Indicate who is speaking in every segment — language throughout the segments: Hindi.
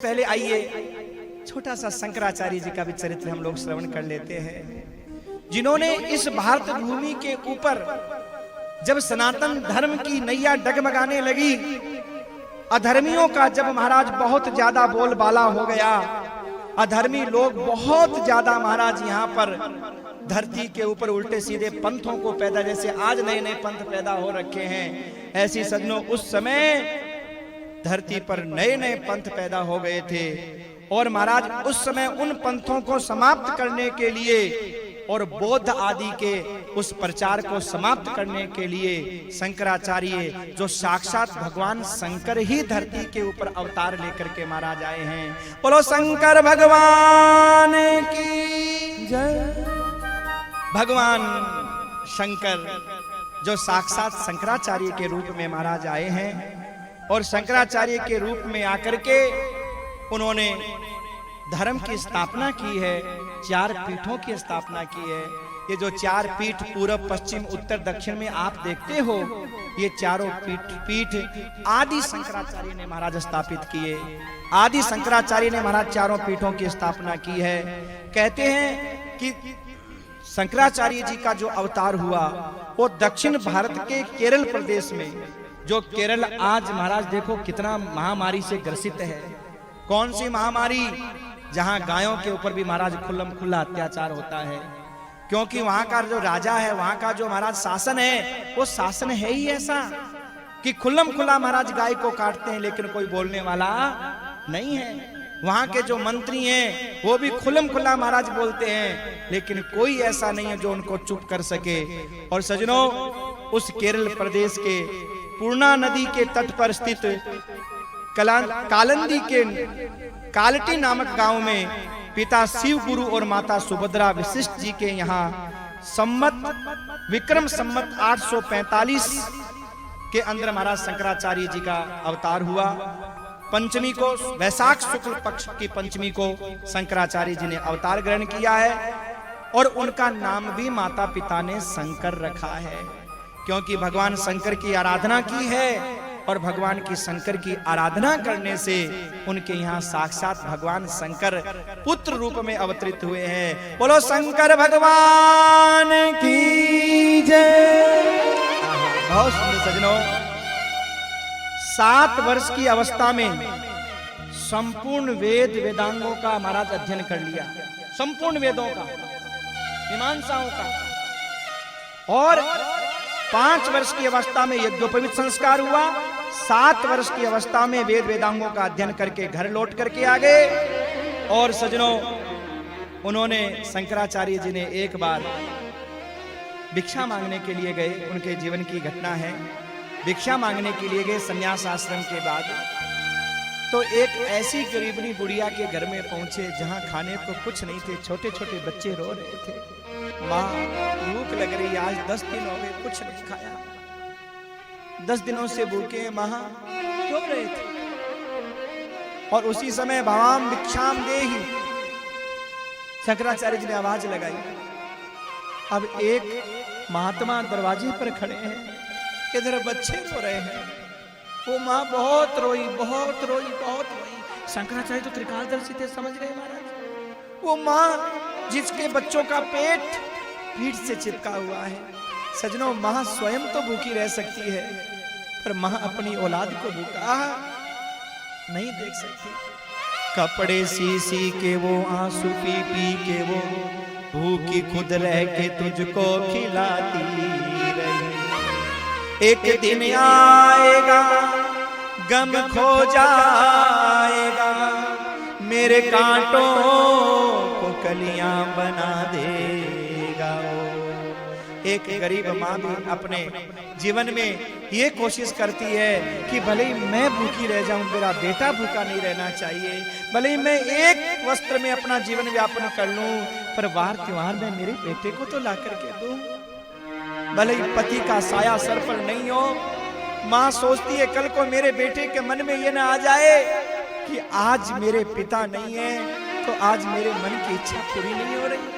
Speaker 1: पहले आइए छोटा सा शंकराचार्य जी का भी चरित्र हम लोग श्रवण कर लेते हैं, जिन्होंने इस भारत भूमि के ऊपर जब सनातन धर्म की नैया डगमगाने लगी, अधर्मियों का जब महाराज बहुत ज्यादा बोलबाला हो गया, अधर्मी लोग बहुत ज्यादा महाराज यहाँ पर धरती के ऊपर उल्टे सीधे पंथों को पैदा, जैसे आज नए नए पंथ पैदा हो रखे हैं, ऐसी सज्जनों उस समय धरती पर नए नए पंथ पैदा हो गए थे। और महाराज उस समय उन पंथों को समाप्त करने के लिए और बौद्ध आदि के उस प्रचार को समाप्त करने के लिए शंकराचार्य, जो साक्षात भगवान शंकर ही धरती के ऊपर अवतार लेकर के महाराज आए हैं। बोलो शंकर भगवान की जय। भगवान शंकर जो साक्षात शंकराचार्य के रूप में महाराज आए हैं, और शंकराचार्य के रूप में आकर के उन्होंने धर्म की स्थापना की है, चार पीठों की स्थापना की है। ये जो चार पीठ पूर्व पश्चिम उत्तर दक्षिण में आप देखते हो, ये चारों पीठ आदि शंकराचार्य ने महाराज स्थापित किए। आदि शंकराचार्य ने महाराज चारों पीठों की स्थापना की है। कहते हैं कि शंकराचार्य जी का जो अवतार हुआ वो दक्षिण भारत के केरल प्रदेश में, जो केरल आज महाराज देखो कितना महामारी से ग्रसित है। कौन सी महामारी? जहां गायों के ऊपर भी महाराज खुल्लम खुल्ला अत्याचार होता है, क्योंकि वहां का जो राजा है, वहां का जो महाराज शासन है, वो शासन है ही ऐसा कि खुल्लम खुल्ला महाराज गाय को काटते हैं, लेकिन कोई बोलने वाला नहीं है। वहां के जो मंत्री हैं वो भी खुल्लम खुल्ला महाराज बोलते हैं, लेकिन कोई ऐसा नहीं है जो उनको चुप कर सके। और सजनों, उस केरल प्रदेश के पूर्णा नदी के तट पर स्थित कालंदी के कालटी नामक गांव में पिता शिव गुरु और माता सुभद्रा वशिष्ठ जी के यहाँ विक्रम संवत 845 के अंदर महाराज शंकराचार्य जी का अवतार हुआ। पंचमी को, वैशाख शुक्ल पक्ष की पंचमी को शंकराचार्य जी ने अवतार ग्रहण किया है, और उनका नाम भी माता पिता ने शंकर रखा है, क्योंकि भगवान शंकर की आराधना की है, और भगवान की शंकर की आराधना करने से उनके यहाँ साक्षात भगवान शंकर पुत्र रूप में अवतरित हुए हैं। बोलो शंकर भगवान की जय। बहुत सुंदर सजनों, 7 वर्ष की अवस्था में संपूर्ण वेद वेदांगों का महाराज अध्ययन कर लिया, संपूर्ण वेदों का, मीमांसाओं का। और 5 वर्ष की अवस्था में यज्ञोपवीत संस्कार हुआ। 7 वर्ष की अवस्था में वेद वेदांगों का अध्ययन करके घर लौट करके आ गए। और सजनों, उन्होंने शंकराचार्य जी ने एक बार भिक्षा मांगने के लिए गए, उनके जीवन की घटना है। भिक्षा मांगने के लिए गए संन्यास आश्रम के बाद, तो एक ऐसी गरीबनी बुढ़िया के घर में पहुंचे जहां खाने को कुछ नहीं थे, छोटे छोटे बच्चे रो रहे थे। माँ, भूख लग रही, आज 10 दिन हो गए कुछ नहीं खाया, 10 दिनों से भूखे हैं। माँ रो रहे थे। और उसी समय भवाम भिक्षाम देहि, शंकराचार्य जी ने आवाज लगाई। अब एक महात्मा दरवाजे पर खड़े हैं, इधर बच्चे रो रहे हैं। वो माँ बहुत रोई, बहुत रोई, बहुत रोई। शंकराचार्य तो त्रिकालदर्शी थे, समझ रहे महाराज। वो माँ जिसके बच्चों का पेट पीठ से चिपका हुआ है। सजनों, माँ स्वयं तो भूखी रह सकती है, पर माँ अपनी औलाद को भूखा नहीं देख सकती। कपड़े सी सी के वो, आंसू पी पी के वो, भूखी खुद रह के तुझको खिलाती रही। एक दिन आएगा गम खो जाएगा, मेरे कांटों को कलियां बना देगा। एक गरीब माँ भी अपने जीवन में ये कोशिश करती है कि भले ही मैं भूखी रह जाऊं, मेरा बेटा भूखा नहीं रहना चाहिए। भले ही मैं एक वस्त्र में अपना जीवन व्यापन कर लूं, पर वार त्योहार में मेरे बेटे को तो ला करके दूं। भले ही पति का साया सर पर नहीं हो, माँ सोचती है कल को मेरे बेटे के मन में ये ना आ जाए कि आज मेरे पिता नहीं है तो आज मेरे मन की इच्छा पूरी नहीं हो रही।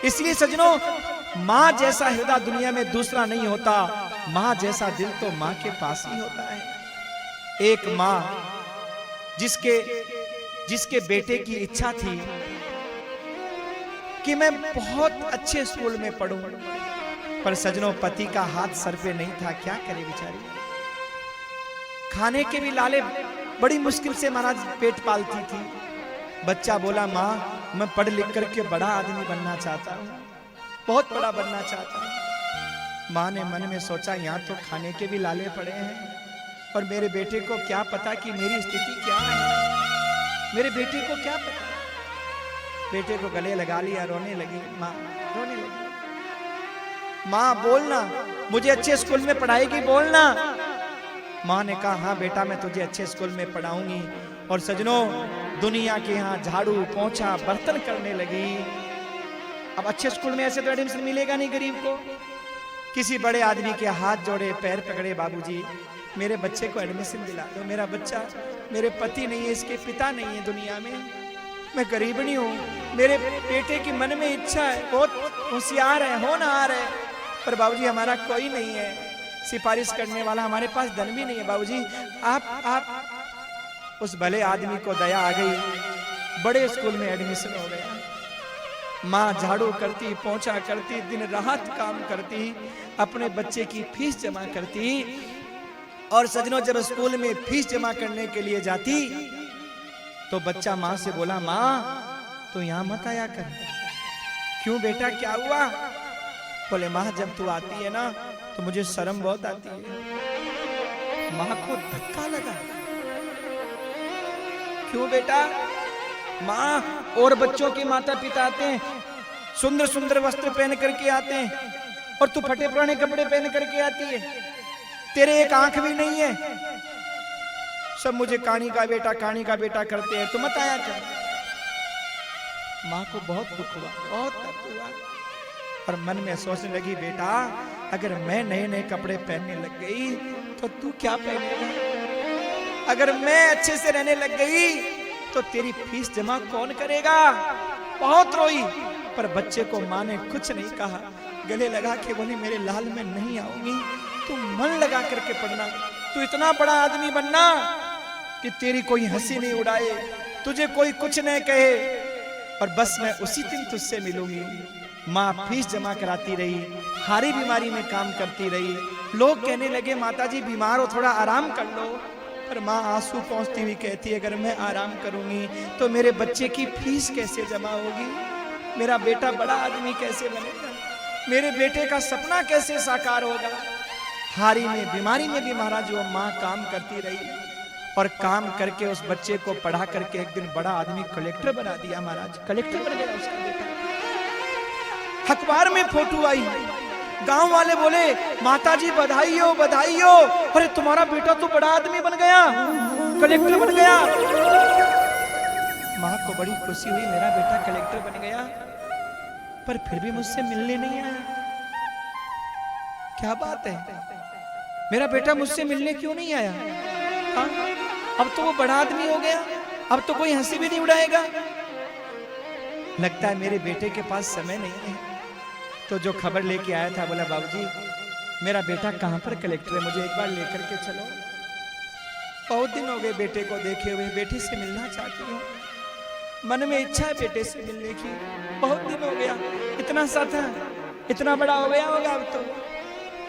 Speaker 1: इसलिए सजनों, माँ जैसा हृदय दुनिया में दूसरा नहीं होता, माँ जैसा दिल तो माँ के पास ही होता है। एक माँ जिसके जिसके बेटे की इच्छा थी कि मैं बहुत अच्छे स्कूल में पढ़ूं, पर सजनों पति का हाथ सर पे नहीं था। क्या करे बेचारी, खाने के भी लाले बड़ी मुश्किल से महाराज पेट पालती थी। बच्चा बोला, माँ मैं पढ़ लिख करके बड़ा आदमी बनना चाहता हूँ, बहुत बड़ा बनना चाहता हूँ। माँ ने मन में सोचा, यहाँ तो खाने के भी लाले पड़े हैं और मेरे बेटे को क्या पता कि मेरी स्थिति क्या है, मेरे बेटे को क्या पता। बेटे को गले लगा लिया, रोने लगी माँ, रोने लगी। माँ बोलना, मुझे अच्छे स्कूल में पढ़ाएगी, बोलना। माँ ने कहा, हाँ बेटा मैं तुझे अच्छे स्कूल में पढ़ाऊंगी। और सजनों दुनिया के यहाँ झाड़ू पोंछा बर्तन करने लगी। अब अच्छे स्कूल में ऐसे तो एडमिशन मिलेगा नहीं गरीब को। किसी बड़े आदमी के हाथ जोड़े, पैर पकड़े, बाबूजी मेरे बच्चे को एडमिशन दिला दो, मेरा बच्चा, मेरे पति नहीं है, इसके पिता नहीं है दुनिया में, मैं गरीबनी हूँ, मेरे बेटे की मन में इच्छा है, बहुत होशियार है, होनहार है, पर बाबूजी हमारा कोई नहीं है सिफारिश करने वाला, हमारे पास धन भी नहीं है बाबूजी, आप। उस भले आदमी को दया आ गई, बड़े स्कूल में एडमिशन हो गया। माँ झाड़ू करती, पोंछा करती, दिन रात काम करती, अपने बच्चे की फीस जमा करती। और सजनों जब स्कूल में फीस जमा करने के लिए जाती तो बच्चा माँ से बोला, माँ तो यहाँ मत आया कर। क्यों बेटा, क्या हुआ? बोले, माँ जब तू आती है ना तो मुझे शर्म बहुत आती है। माँ को धक्का लगा। क्यों बेटा? माँ और बच्चों के माता पिता आते हैं, सुंदर सुंदर वस्त्र पहन करके आते हैं, और तू फटे पुराने कपड़े पहन करके आती है, तेरे एक आंख भी नहीं है, सब मुझे कहानी का बेटा करते हैं, तू मत आया कर। माँ को बहुत दुख हुआ, बहुत दुख हुआ, और मन में सोचने लगी, बेटा अगर मैं नए नए कपड़े पहनने लग गई तो तू क्या पहनेगा? अगर मैं अच्छे से रहने लग गई तो तेरी फीस जमा कौन करेगा? बहुत रोई, पर बच्चे को माँ ने कुछ नहीं कहा, गले लगा के बोली, मेरे लाल मैं नहीं आऊंगी, तू मन लगा करके पढ़ना, तू इतना बड़ा आदमी बनना कि तेरी कोई हंसी नहीं उड़ाए, तुझे कोई कुछ नहीं कहे, और बस मैं उसी दिन तुझसे मिलूंगी। माँ फीस जमा कराती रही, हारी बीमारी में काम करती रही। लोग कहने लगे, माताजी बीमार हो, थोड़ा आराम कर लो, पर माँ आंसू पहुंचती हुई कहती है, अगर मैं आराम करूंगी तो मेरे बच्चे की फीस कैसे जमा होगी, मेरा बेटा बड़ा आदमी कैसे बनेगा, मेरे बेटे का सपना कैसे साकार होगा। हारी में बीमारी में भी महाराज वो माँ काम करती रही, और काम करके उस बच्चे को पढ़ा करके एक दिन बड़ा आदमी कलेक्टर बना दिया। महाराज कलेक्टर बन गया उसका बेटा। अखबार में फोटो आई, गांव वाले बोले, माताजी बधाई हो बधाई हो, अरे तुम्हारा बेटा तो बड़ा आदमी बन गया, कलेक्टर बन गया। माँ को बड़ी खुशी हुई, मेरा बेटा कलेक्टर बन गया, पर फिर भी मुझसे मिलने नहीं आया। क्या बात है, मेरा बेटा मुझसे मिलने क्यों नहीं आया? हाँ? अब तो वो बड़ा आदमी हो गया, अब तो कोई हंसी भी नहीं उड़ाएगा। लगता है मेरे बेटे के पास समय नहीं है। तो जो खबर लेके आया था बोला, बाबूजी मेरा बेटा कहाँ पर कलेक्टर है, मुझे एक बार लेकर के चलो। बहुत दिन हो गए बेटे को देखे हुए, बेटे से मिलना चाहती हूँ, मन में इच्छा है बेटे से मिलने की, बहुत दिन हो गया, इतना सा था, इतना बड़ा हो गया होगा अब तो,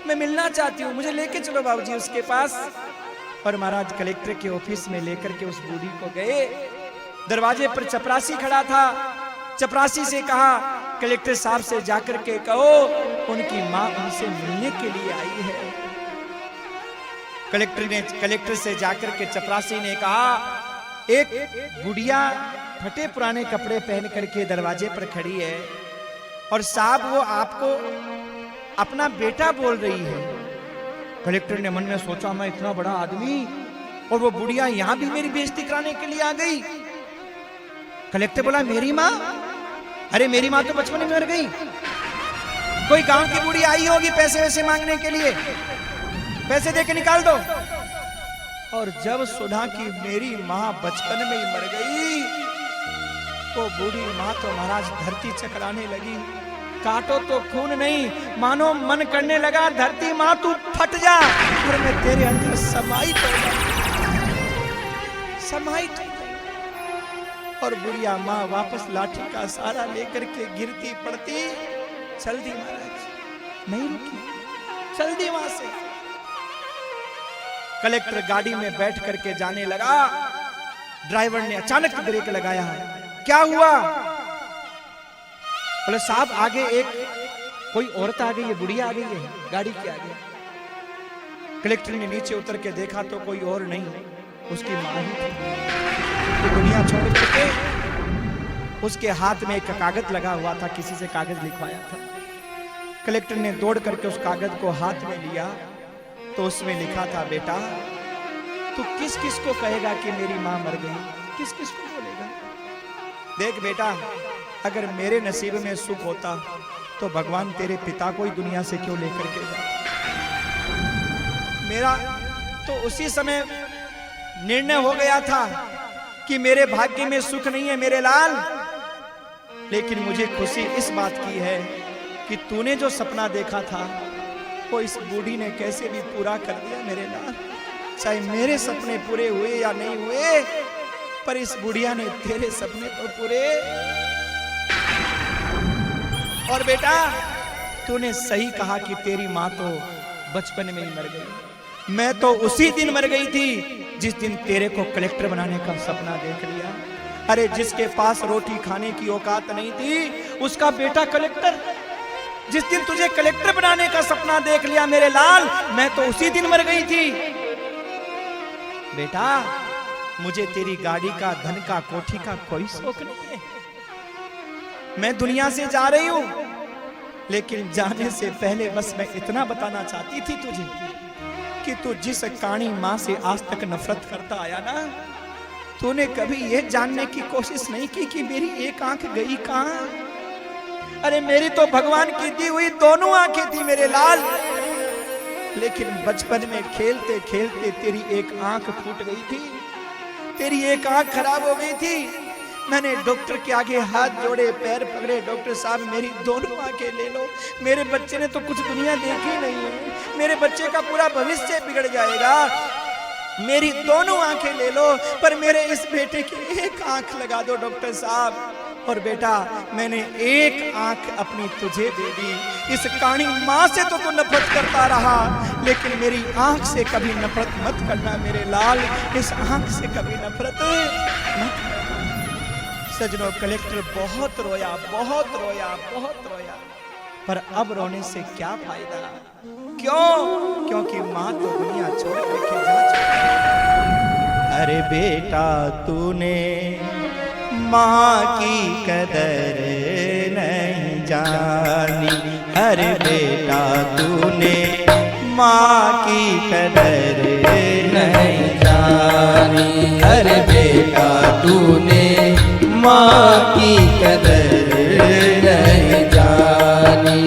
Speaker 1: मैं मिलना चाहती हूँ, मुझे लेके चलो बाबूजी उसके पास। और महाराज कलेक्टर के ऑफिस में लेकर के उस बूढ़ी को गए। दरवाजे पर चपरासी खड़ा था, चपरासी से कहा, कलेक्टर साहब से जाकर के कहो उनकी माँ उनसे मिलने के लिए आई है। कलेक्टर से जाकर के चपरासी ने कहा, एक बुढ़िया फटे पुराने कपड़े पहन करके दरवाजे पर खड़ी है, और साहब वो आपको अपना बेटा बोल रही है। कलेक्टर ने मन में सोचा, मैं इतना बड़ा आदमी और वो बुढ़िया यहां भी मेरी बेइज्जती कराने के लिए आ गई। कलेक्टर बोला, मेरी माँ? अरे मेरी माँ तो बचपन में मर गई, कोई गांव की बुढ़ी आई होगी पैसे वैसे मांगने के लिए, पैसे दे के निकाल दो। और जब सुना कि मेरी माँ बचपन में ही मर गई, तो बूढ़ी माँ तो महाराज धरती चकराने लगी। काटो तो खून नहीं, मानो मन करने लगा, धरती माँ तू फट जा और मैं तेरे अंदर समाहित हो जाऊं, समाहित। और बुढ़िया माँ वापस लाठी का सहारा लेकर के गिरती पड़ती, चल दी महाराज, नहीं रुकी, चल दी वहां से। कलेक्टर गाड़ी में बैठ करके जाने लगा, ड्राइवर ने अचानक ब्रेक लगाया। क्या हुआ? बोले साहब आगे एक कोई औरत आ गई है, बुढ़िया आ गई है गाड़ी के आगे। कलेक्टर ने नीचे उतर के देखा तो कोई और नहीं, उसकी मां ही थी। तो दुनिया छोड़ के उसके हाथ में एक कागज लगा हुआ था, किसी से कागज लिखवाया था। कलेक्टर ने दौड़ करके उस कागज को हाथ में लिया तो उसमें लिखा था, बेटा तू किस किस को कहेगा कि मेरी मां मर गई, किस किस को बोलेगा? देख बेटा, अगर मेरे नसीब में सुख होता तो भगवान तेरे पिता को ही दुनिया से क्यों लेकर के जाता? मेरा तो उसी समय निर्णय हो गया था कि मेरे भाग्य में सुख नहीं है मेरे लाल, लेकिन मुझे खुशी इस बात की है कि तूने जो सपना देखा था वो इस बूढ़ी ने कैसे भी पूरा कर दिया मेरे लाल। चाहे मेरे सपने पूरे हुए या नहीं हुए, पर इस बुढ़िया ने तेरे सपने तो पूरे। और बेटा तूने सही कहा कि तेरी मां तो बचपन में ही मर गई। मैं तो उसी दिन मर गई थी जिस दिन तेरे को कलेक्टर बनाने का सपना देख लिया। अरे जिसके पास रोटी खाने की औकात नहीं थी उसका बेटा कलेक्टर। जिस दिन तुझे कलेक्टर बनाने का सपना देख लिया मेरे लाल, मैं तो उसी दिन मर गई थी। बेटा मुझे तेरी गाड़ी का, धन का, कोठी का कोई शौक नहीं है। मैं दुनिया से जा रही हूं, लेकिन जाने से पहले बस मैं इतना बताना चाहती थी तुझे कि तू जिस काणी मां से आज तक नफरत करता आया ना, तूने कभी यह जानने की कोशिश नहीं की कि मेरी एक आंख गई कहां। अरे मेरी तो भगवान की दी हुई दोनों आंखें थी मेरे लाल, लेकिन बचपन में खेलते खेलते तेरी एक आंख फूट गई थी, तेरी एक आंख खराब हो गई थी। मैंने डॉक्टर के आगे हाथ जोड़े, पैर पकड़े, डॉक्टर साहब मेरी दोनों आंखें ले लो, मेरे बच्चे ने तो कुछ दुनिया देखी नहीं है, मेरे बच्चे का पूरा भविष्य बिगड़ जाएगा, मेरी दोनों आंखें ले लो, पर मेरे इस बेटे की एक आंख लगा दो डॉक्टर साहब। और बेटा मैंने एक आंख अपनी तुझे दे दी। इस काणी मां से तो तू नफरत करता रहा, लेकिन मेरी आंख से कभी नफरत मत करना मेरे लाल, इस आंख से कभी नफरत मत करना। सजनों कलेक्टर बहुत रोया, बहुत रोया, बहुत रोया, पर अब रोने से क्या फायदा? क्यों? क्योंकि मां तो दुनिया छोड़ करके जा चुकी। अरे बेटा तूने मां की कदर नहीं जानी, अरे बेटा तूने मां की कदर नहीं जानी, अरे बेटा तूने मां की कदर नहीं जानी।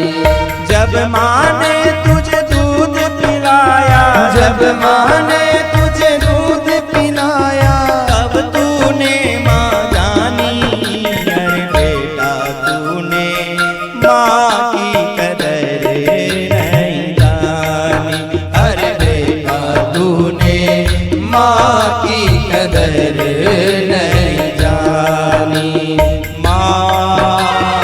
Speaker 1: जब मां ने तुझे दूध पिलाया, जब मां ने तुझे दूध पिलाया, तब तूने मां जानी, अरे बेटा तूने मां की कदर नहीं जानी, अरे बेटा तूने मां की कदर नहीं जानी। मां मेरी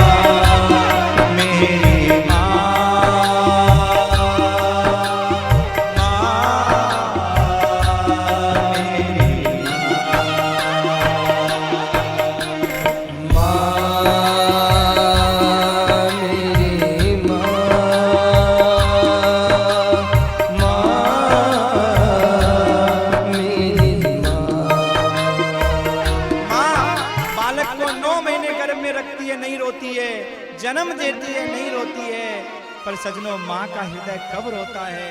Speaker 1: जन्म देती है नहीं रोती है, पर सजनों माँ का हृदय कब रोता है?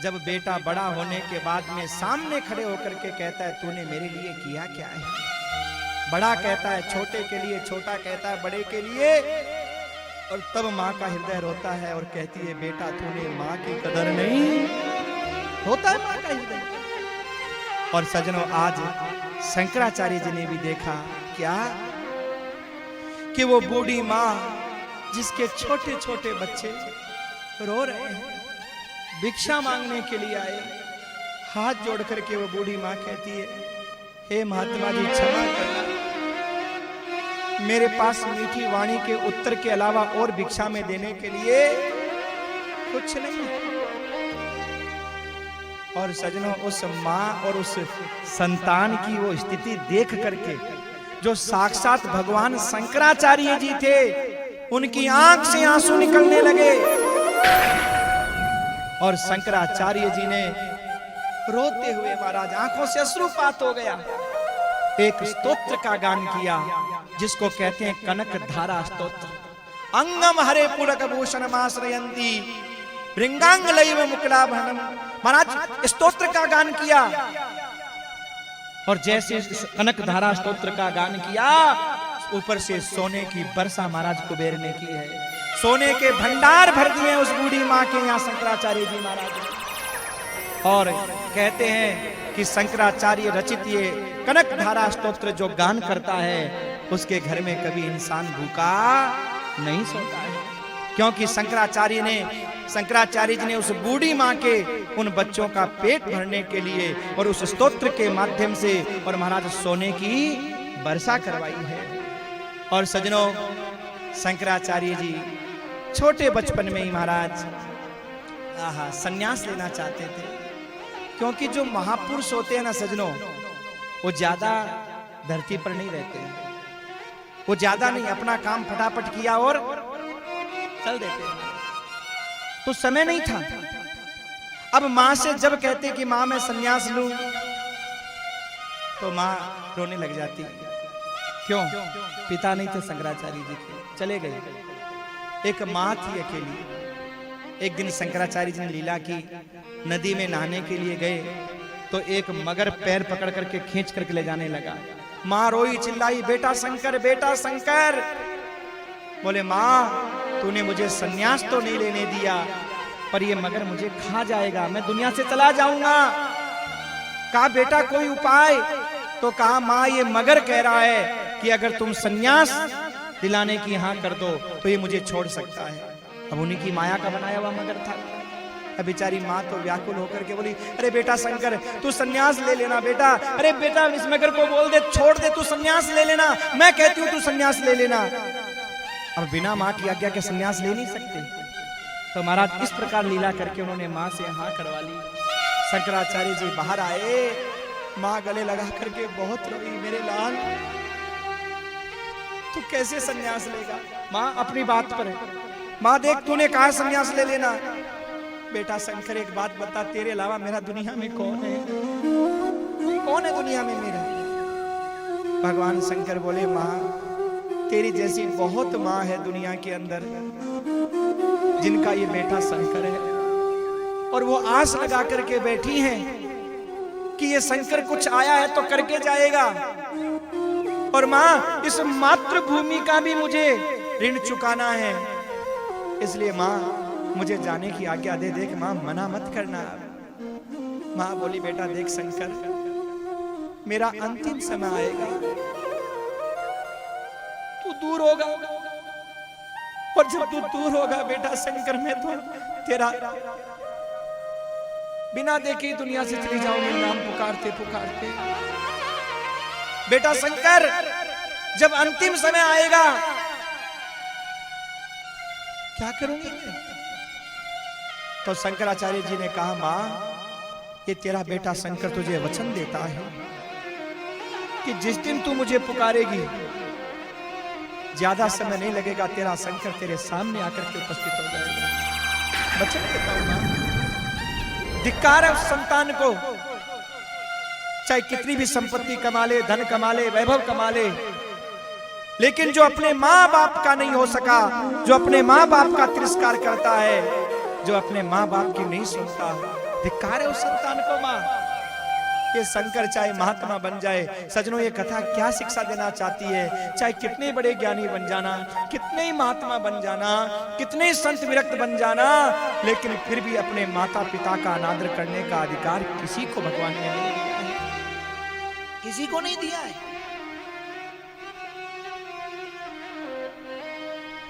Speaker 1: जब बेटा बड़ा होने के बाद में सामने खड़े होकर के कहता है तूने मेरे लिए किया क्या है। बड़ा कहता है छोटे के लिए, छोटा कहता है बड़े के लिए, और तब माँ का हृदय रोता है और कहती है बेटा तूने माँ की कदर नहीं। होता है माँ का हृदय। और सजनों आज शंकराचार्य जी ने भी देखा क्या कि वो बूढ़ी माँ जिसके छोटे छोटे बच्चे रो रहे हैं, भिक्षा मांगने के लिए आए, हाथ जोड़ करके वो बूढ़ी माँ कहती है हे महात्मा जी क्षमा करना, मेरे पास मीठी वाणी के उत्तर के अलावा और भिक्षा में देने के लिए कुछ नहीं है। और सजनों, उस मां और उस संतान की वो स्थिति देख करके जो साक्षात भगवान शंकराचार्य जी थे, उनकी आंख से आंसू निकलने लगे और शंकराचार्य जी ने रोते हुए महाराज आंखों से अश्रुपात हो गया, एक स्तोत्र का गान किया जिसको कहते हैं कनक धारा स्तोत्र। अंगम हरे पुरक भूषण माश्रयंती भृंगांग लैव मुकुलाभरणम। महाराज स्तोत्र का गान किया और जैसे कनक धारा स्तोत्र का गान किया, ऊपर से सोने की वर्षा महाराज कुबेर ने की है। सोने के भंडार भर दिए उस बूढ़ी मां के यहाँ शंकराचार्य जी महाराज। और कहते हैं कि शंकराचार्य रचित ये कनक धारा स्तोत्र जो गान करता है, उसके घर में कभी इंसान भूखा नहीं सोता है, क्योंकि शंकराचार्य जी ने उस बूढ़ी मां के उन बच्चों का पेट भरने के लिए और उस स्तोत्र के माध्यम से और महाराज सोने की वर्षा करवाई है। और सजनों, शंकराचार्य जी छोटे बचपन में ही महाराज संन्यास लेना चाहते थे, क्योंकि जो महापुरुष होते हैं ना सजनों, वो ज्यादा धरती पर नहीं रहते हैं, वो ज्यादा नहीं, अपना काम फटाफट किया और चल देते हैं। तो समय नहीं था। अब मां से जब कहते कि मां मैं संन्यास लूं, तो मां रोने लग जाती। क्यों? पिता नहीं थे शंकराचार्य जी के, चले गए। एक मां थी अकेली। एक दिन शंकराचार्य जी ने लीला की, नदी में नहाने के लिए गए तो एक मगर पैर पकड़ करके खींच करके ले जाने लगा। मां रोई, चिल्लाई, बेटा शंकर, बेटा शंकर। बोले मां तूने मुझे सन्यास तो नहीं लेने दिया, पर ये मगर मुझे खा जाएगा, मैं दुनिया से चला जाऊंगा। कहा बेटा कोई उपाय? तो कहा मां ये मगर कह रहा है कि अगर तुम सन्यास दिलाने की हाँ कर दो तो ये मुझे छोड़ सकता है। अब उन्हीं की माया का बनाया हुआ मगर था। अब बेचारी माँ तो व्याकुल होकर के बोली, अरे बेटा शंकर तू सन्यास ले लेना बेटा, अरे बेटा इस मगर को बोल दे छोड़ दे, तू सन्यास ले लेना, मैं कहती हूँ तू सन्यास ले लेना। अब बिना माँ की आज्ञा के सन्यास ले नहीं सकते। तो महाराज इस प्रकार लीला करके उन्होंने माँ से हाँ करवा ली। शंकराचार्य जी बाहर आए, माँ गले लगा करके बहुत रोई, मेरे लाल तू कैसे सन्यास लेगा? माँ अपनी बात पर है। माँ देख तूने कहा सन्यास ले लेना। बेटा शंकर एक बात बता, तेरे अलावा मेरा दुनिया में कौन है? कौन है दुनिया में मेरा? भगवान शंकर बोले माँ तेरी जैसी बहुत माँ है दुनिया के अंदर जिनका ये बेटा शंकर है, और वो आस लगा करके बैठी हैं कि ये शंकर कुछ आया है तो करके जाएगा। और माँ इस मातृभूमि का भी मुझे ऋण चुकाना है, इसलिए माँ मुझे जाने की आज्ञा दे। देख माँ मना मत करना। माँ बोली बेटा देख शंकर मेरा अंतिम समय आएगा, तू दूर होगा, और जब तू दूर होगा बेटा शंकर मैं तो तेरा बिना देखे दुनिया से चली जाऊंगी, नाम पुकारते पुकारते। बेटा शंकर जब अंतिम समय आएगा क्या करूंगी? तो शंकराचार्य जी ने कहा मां ये तेरा बेटा शंकर तुझे वचन देता है कि जिस दिन तू मुझे पुकारेगी ज्यादा समय नहीं लगेगा, तेरा शंकर तेरे सामने आकर के उपस्थित हो जाएगा। वचन देता हूं मां। धिक्कार है उस संतान को, चाहे कितनी भी संपत्ति कमा ले, धन कमा ले, वैभव कमा ले, लेकिन जो अपने माँ बाप का नहीं हो सका, जो अपने माँ बाप का तिरस्कार करता है, जो अपने माँ बाप की नहीं सुनता, धिक्कार है उस संतान को। माँ ये शंकर चाहे महात्मा बन जाए, सजनों ये कथा क्या शिक्षा देना चाहती है? चाहे कितने बड़े ज्ञानी बन जाना, कितने ही महात्मा बन जाना, कितने संत विरक्त बन जाना, लेकिन फिर भी अपने माता पिता का अनादर करने का अधिकार किसी को भगवान ने नहीं दिया है, किसी को नहीं दिया है।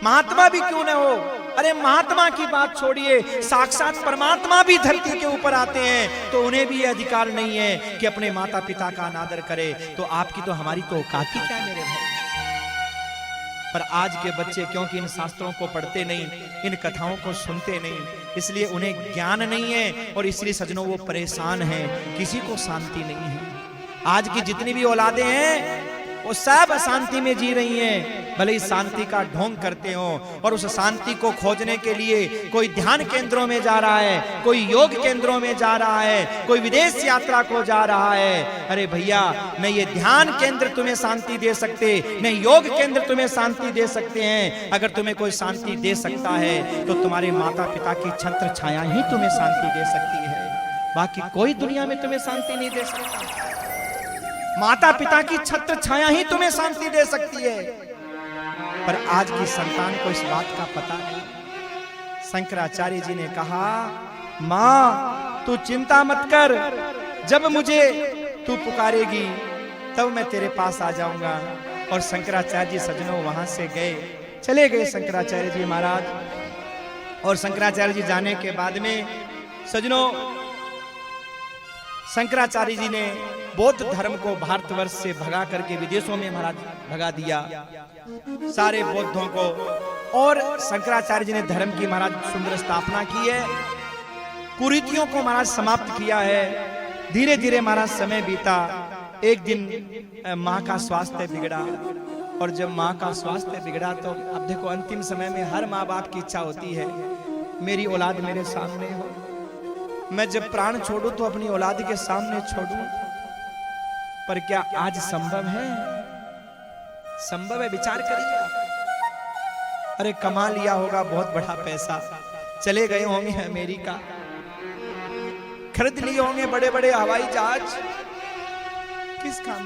Speaker 1: महात्मा भी क्यों न हो, अरे महात्मा की बात छोड़िए, साक्षात परमात्मा भी धरती के ऊपर आते हैं तो उन्हें भी यह अधिकार नहीं है कि अपने माता पिता का अनादर करे। तो आपकी तो हमारी तो औकात ही क्या मेरे भाई? पर आज के बच्चे क्योंकि इन शास्त्रों को पढ़ते नहीं, इन कथाओं को सुनते नहीं, इसलिए उन्हें ज्ञान नहीं है और इसलिए सज्जनों वो परेशान हैं, किसी को शांति नहीं है। आज की जितनी भी औलादें हैं वो सब अशांति में जी रही हैं, भले ही शांति का ढोंग करते हो। और उस शांति को खोजने के लिए कोई ध्यान केंद्रों में जा रहा है, कोई योग केंद्रों में जा रहा है, कोई विदेश यात्रा को जा रहा है। अरे भैया, न ये ध्यान केंद्र तुम्हें शांति दे सकते, न योग केंद्र तुम्हें शांति दे सकते हैं। अगर तुम्हें कोई शांति दे सकता है तो तुम्हारे माता पिता की छत्र छाया ही तुम्हें शांति दे सकती है, बाकी कोई दुनिया में तुम्हें शांति नहीं दे सकता। माता पिता की छत्र छाया ही तुम्हें शांति दे सकती है। पर आज की संतान को इस बात का पता नहीं। शंकराचार्य जी ने कहा, मां तू चिंता मत कर, जब मुझे तू पुकारेगी तब मैं तेरे पास आ जाऊंगा। और शंकराचार्य जी सज्जनों वहां से गए, चले गए शंकराचार्य जी महाराज। और शंकराचार्य जी जाने के बाद में सज्जनों शंकराचार्य जी ने बौद्ध धर्म को भारतवर्ष से भगा करके विदेशों में महाराज भगा दिया सारे बौद्धों को। और शंकराचार्य जी ने धर्म की महाराज सुंदर स्थापना की है, कुरीतियों को महाराज समाप्त किया है। धीरे धीरे महाराज समय बीता। एक दिन माँ का स्वास्थ्य बिगड़ा, और जब माँ का स्वास्थ्य बिगड़ा तो अब देखो अंतिम समय में हर माँ बाप की इच्छा होती है मेरी औलाद मेरे सामने हो, मैं जब प्राण छोड़ूं तो अपनी औलाद के सामने छोड़ूं। पर क्या आज संभव है? संभव है? विचार करिए। अरे कमा लिया होगा बहुत बड़ा पैसा, चले गए होंगे अमेरिका, खरीद लिए होंगे बड़े बड़े हवाई जहाज, किस काम